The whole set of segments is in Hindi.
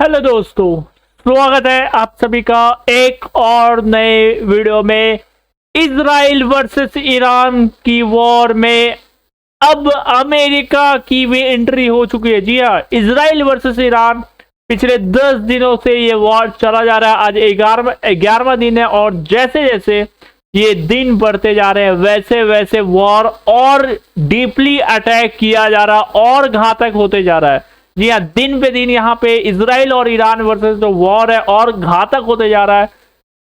हेलो दोस्तों, स्वागत है आप सभी का एक और नए वीडियो में। इजराइल वर्सेस ईरान की वॉर में अब अमेरिका की भी एंट्री हो चुकी है। जी हाँ, इजराइल वर्सेस ईरान पिछले 10 दिनों से ये वॉर चला जा रहा है। आज 11वां दिन है और जैसे जैसे ये दिन बढ़ते जा रहे हैं वैसे वैसे वॉर और डीपली अटैक किया जा रहा है और घातक होते जा रहा है। जी हाँ, दिन पे दिन यहाँ पे इजराइल और ईरान वर्सेस जो वॉर है और घातक होते जा रहा है।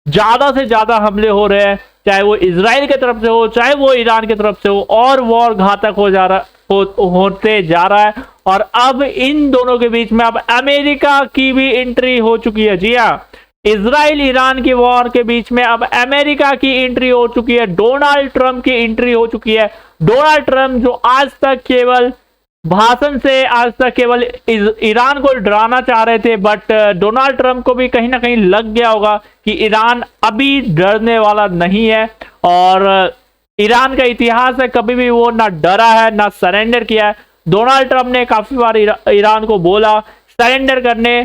ज्यादा से ज्यादा हमले हो रहे हैं, चाहे वो इजराइल की तरफ से हो चाहे वो ईरान की तरफ से हो, और वॉर घातक होते जा रहा है। और अब इन दोनों के बीच में अब अमेरिका की भी एंट्री हो चुकी है। जी हाँ, इजराइल ईरान की वॉर के बीच में अब अमेरिका की एंट्री हो चुकी है। डोनाल्ड ट्रंप की एंट्री हो चुकी है। डोनाल्ड ट्रंप जो आज तक केवल भाषण से आज तक केवल ईरान को डराना चाह रहे थे, बट डोनाल्ड ट्रंप को भी कहीं ना कहीं लग गया होगा कि ईरान अभी डरने वाला नहीं है। और ईरान का इतिहास है, कभी भी वो ना डरा है ना सरेंडर किया है। डोनाल्ड ट्रंप ने काफी बार ईरान को बोला सरेंडर करने,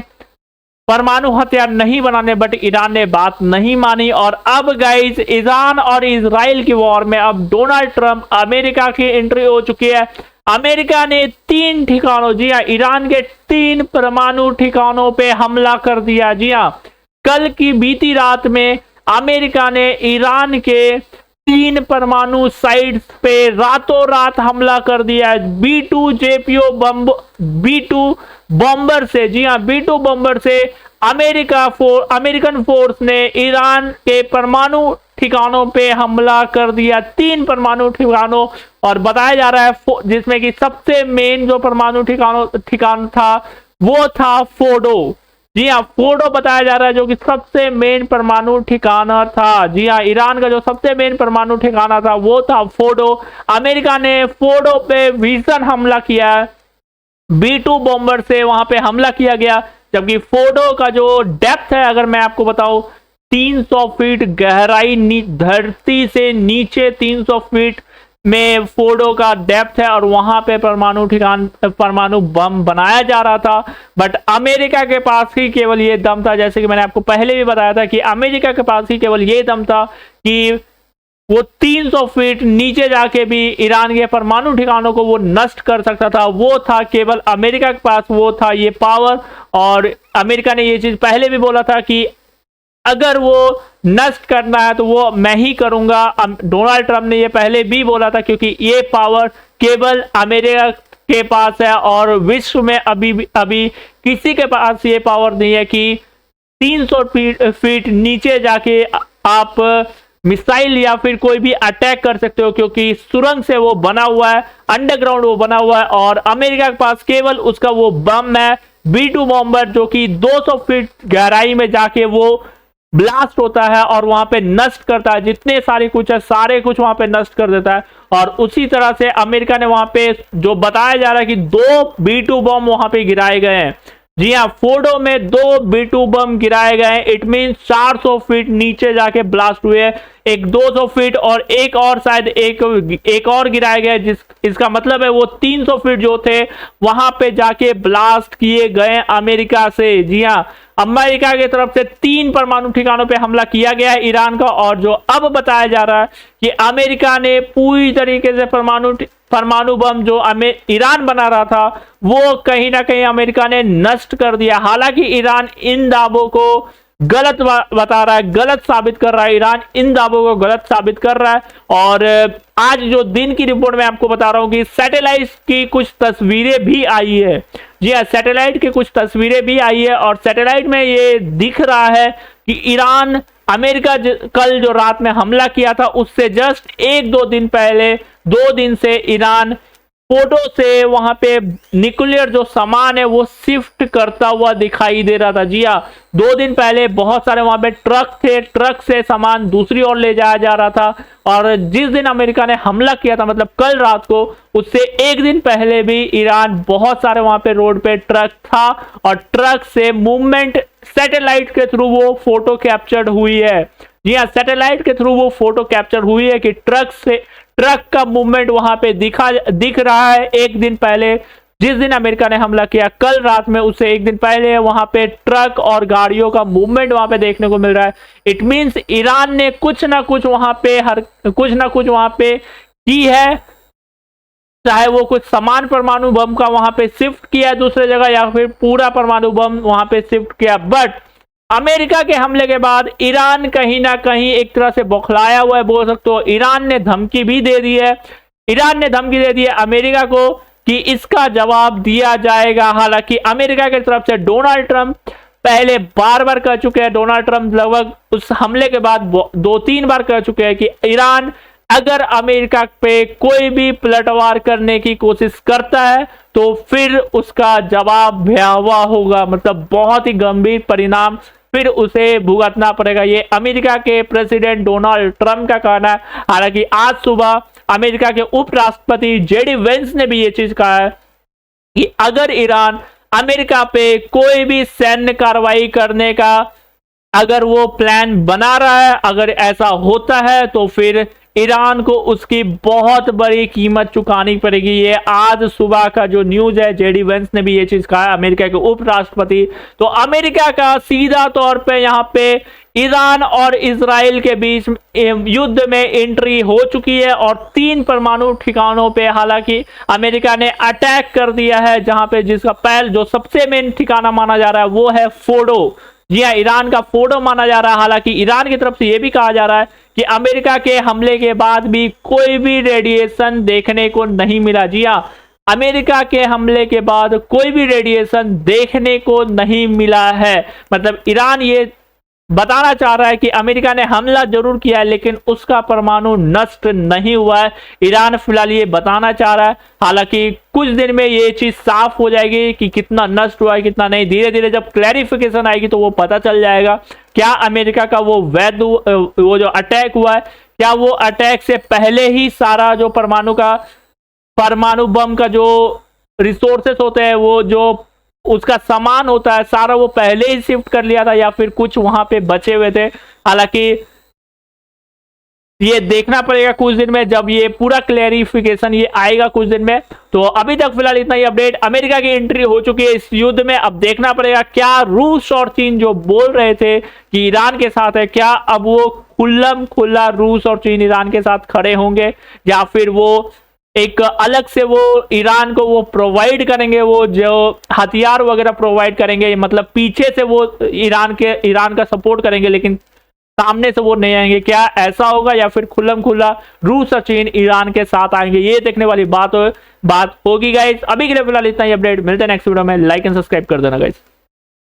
परमाणु हथियार नहीं बनाने, बट ईरान ने बात नहीं मानी। और अब गाइस, ईरान और इजराइल की वॉर में अब डोनाल्ड ट्रंप अमेरिका की एंट्री हो चुकी है। अमेरिका ने 3 ठिकानों, जी हाँ, ईरान के 3 परमाणु ठिकानों पे हमला कर दिया। जी हाँ, कल की बीती रात में अमेरिका ने ईरान के 3 परमाणु साइट्स पे रातों रात हमला कर दिया है। B2 बॉम्बर से, जी हाँ, B2 बॉम्बर से अमेरिकन फोर्स ने ईरान के परमाणु ठिकानों पे हमला कर दिया, 3 परमाणु ठिकानों। और बताया जा रहा है जिसमें कि सबसे मेन जो परमाणु ठिकान था वो था फोर्डो। जी हाँ, फोर्डो बताया जा रहा है जो कि सबसे मेन परमाणु ठिकाना था। जी हाँ, ईरान का जो सबसे मेन परमाणु ठिकाना था वो था फोर्डो। अमेरिका ने फोर्डो पे भीषण हमला किया है। B2 बॉम्बर से वहां पे हमला किया गया, जबकि फोर्डो का जो डेप्थ है अगर मैं आपको बताऊं 300 फीट गहराई, धरती से नीचे 300 फीट में फोर्डो का डेप्थ है। और वहां पे परमाणु बम बनाया जा रहा था। बट अमेरिका के पास ही केवल ये दम था, जैसे कि मैंने आपको पहले भी बताया था कि अमेरिका के पास ही केवल ये दम था कि वो 300 फीट नीचे जाके भी ईरान के परमाणु ठिकानों को वो नष्ट कर सकता था। वो था केवल अमेरिका के पास, वो था ये पावर। और अमेरिका ने ये चीज पहले भी बोला था कि अगर वो नष्ट करना है तो वो मैं ही करूंगा। डोनाल्ड ट्रंप ने ये पहले भी बोला था, क्योंकि ये पावर केवल अमेरिका के पास है और विश्व में अभी किसी के पास ये पावर नहीं है कि 300 फीट नीचे जाके आप मिसाइल या फिर कोई भी अटैक कर सकते हो, क्योंकि सुरंग से वो बना हुआ है, अंडरग्राउंड वो बना हुआ है। और अमेरिका के पास केवल उसका वो बम है B2 बॉम्बर, जो कि 200 फीट गहराई में जाके वो ब्लास्ट होता है और वहां पे नष्ट करता है, जितने सारे कुछ है सारे कुछ वहां पे नष्ट कर देता है। और उसी तरह से अमेरिका ने वहां पे जो बताया जा रहा है कि 2 B2 बम वहां पे गिराए गए हैं। जी हाँ, फोर्डो में 2 B2 बम गिराए गए हैं। इट मीन 400 फीट नीचे जाके ब्लास्ट हुए हैं, एक 200 फीट और एक और शायद एक और गिराए गए, इसका मतलब है वो 300 फीट जो थे वहां पे जाके ब्लास्ट किए गए अमेरिका से। जी हाँ, अमेरिका की तरफ से 3 परमाणु ठिकानों पे हमला किया गया है ईरान का। और जो अब बताया जा रहा है कि अमेरिका ने पूरी तरीके से परमाणु बम जो ईरान बना रहा था वो कहीं ना कहीं अमेरिका ने नष्ट कर दिया। हालांकि ईरान इन दावों को गलत बता रहा है, गलत साबित कर रहा है। ईरान इन दावों को गलत साबित कर रहा है। और आज जो दिन की रिपोर्ट में आपको बता रहा हूं कि सैटेलाइट की कुछ तस्वीरें भी आई है। जी हाँ, सैटेलाइट की कुछ तस्वीरें भी आई है और सैटेलाइट में ये दिख रहा है कि ईरान अमेरिका कल जो रात में हमला किया था उससे जस्ट 1-2 दिन पहले, 2 दिन से ईरान फोटो से वहां पे न्यूक्लियर जो सामान है वो शिफ्ट करता हुआ दिखाई दे रहा था। जी हाँ, 2 दिन पहले बहुत सारे वहां पे ट्रक थे, ट्रक से सामान दूसरी ओर ले जाया जा रहा था। और जिस दिन अमेरिका ने हमला किया था, मतलब कल रात को, उससे 1 दिन पहले भी ईरान बहुत सारे वहां पे रोड पे ट्रक था और ट्रक से मूवमेंट सैटेलाइट के थ्रू वो फोटो कैप्चर्ड हुई है। जी हाँ, सैटेलाइट के थ्रू वो फोटो कैप्चर हुई है कि ट्रक का मूवमेंट वहां पे दिख रहा है 1 दिन पहले। जिस दिन अमेरिका ने हमला किया कल रात में, उससे एक दिन पहले वहां पे ट्रक और गाड़ियों का मूवमेंट वहां पे देखने को मिल रहा है। इट मींस ईरान ने कुछ ना कुछ वहां पे की है, चाहे वो कुछ समान परमाणु बम का वहां पे शिफ्ट किया दूसरे जगह या फिर पूरा परमाणु बम वहां पे शिफ्ट किया। बट अमेरिका के हमले के बाद ईरान कहीं ना कहीं एक तरह से बौखलाया हुआ है, बोल सकते हो। ईरान ने धमकी भी दे दी है, अमेरिका को कि इसका जवाब दिया जाएगा। हालांकि अमेरिका की तरफ से डोनाल्ड ट्रंप पहले बार कह चुके हैं, डोनाल्ड ट्रंप लगभग उस हमले के बाद 2-3 बार कह चुके हैं कि ईरान अगर अमेरिका पे कोई भी पलटवार करने की कोशिश करता है तो फिर उसका जवाब भयावह होगा, मतलब बहुत ही गंभीर परिणाम फिर उसे भुगतना पड़ेगा। ये अमेरिका के प्रेसिडेंट डोनाल्ड ट्रंप का कहना है। हालांकि आज सुबह अमेरिका के उपराष्ट्रपति जेडी वेंस ने भी ये चीज कहा है कि अगर ईरान अमेरिका पे कोई भी सैन्य कार्रवाई करने का अगर वो प्लान बना रहा है, अगर ऐसा होता है तो फिर ईरान को उसकी बहुत बड़ी कीमत चुकानी पड़ेगी। ये आज सुबह का जो न्यूज है, जेडी वेंस ने भी ये चीज कहा है, अमेरिका के उपराष्ट्रपति। तो अमेरिका का सीधा तौर पे यहाँ पे ईरान और इजराइल के बीच युद्ध में एंट्री हो चुकी है और 3 परमाणु ठिकानों पे हालांकि अमेरिका ने अटैक कर दिया है, जहां पे जिसका पहल जो सबसे मेन ठिकाना माना जा रहा है वो है फोर्डो। जी हाँ, ईरान का फोर्डो माना जा रहा है। हालांकि ईरान की तरफ से यह भी कहा जा रहा है कि अमेरिका के हमले के बाद भी कोई भी रेडिएशन देखने को नहीं मिला। जी हाँ, अमेरिका के हमले के बाद कोई भी रेडिएशन देखने को नहीं मिला है। मतलब ईरान ये बताना चाह रहा है कि अमेरिका ने हमला जरूर किया है लेकिन उसका परमाणु नष्ट नहीं हुआ है। ईरान फिलहाल ये बताना चाह रहा है। हालांकि कुछ दिन में ये चीज साफ हो जाएगी कि कितना नष्ट हुआ है कितना नहीं। धीरे धीरे जब क्लैरिफिकेशन आएगी तो वो पता चल जाएगा क्या अमेरिका का वो जो अटैक हुआ है, क्या वो अटैक से पहले ही सारा जो परमाणु बम का जो रिसोर्सेस होते हैं, वो जो उसका सामान होता है सारा वो पहले ही शिफ्ट कर लिया था या फिर कुछ वहां पे बचे हुए थे। हालांकि ये देखना पड़ेगा कुछ दिन में, जब ये पूरा क्लैरिफिकेशन ये आएगा कुछ दिन में। तो अभी तक फिलहाल इतना ही अपडेट। अमेरिका की एंट्री हो चुकी है इस युद्ध में। अब देखना पड़ेगा क्या रूस और चीन जो बोल रहे थे कि ईरान के साथ है, क्या अब वो खुल्ला रूस और चीन ईरान के साथ खड़े होंगे या फिर वो एक अलग से वो ईरान को वो प्रोवाइड करेंगे, वो जो हथियार वगैरह प्रोवाइड करेंगे, मतलब पीछे से वो ईरान का सपोर्ट करेंगे लेकिन सामने से वो नहीं आएंगे। क्या ऐसा होगा या फिर खुल्ला रूस और चीन ईरान के साथ आएंगे, ये देखने वाली बात होगी गाइस। अभी के लिए फिलहाल इतना ही अपडेट। मिलते हैं नेक्स्ट वीडियो में। लाइक एंड सब्सक्राइब कर देना गाइस।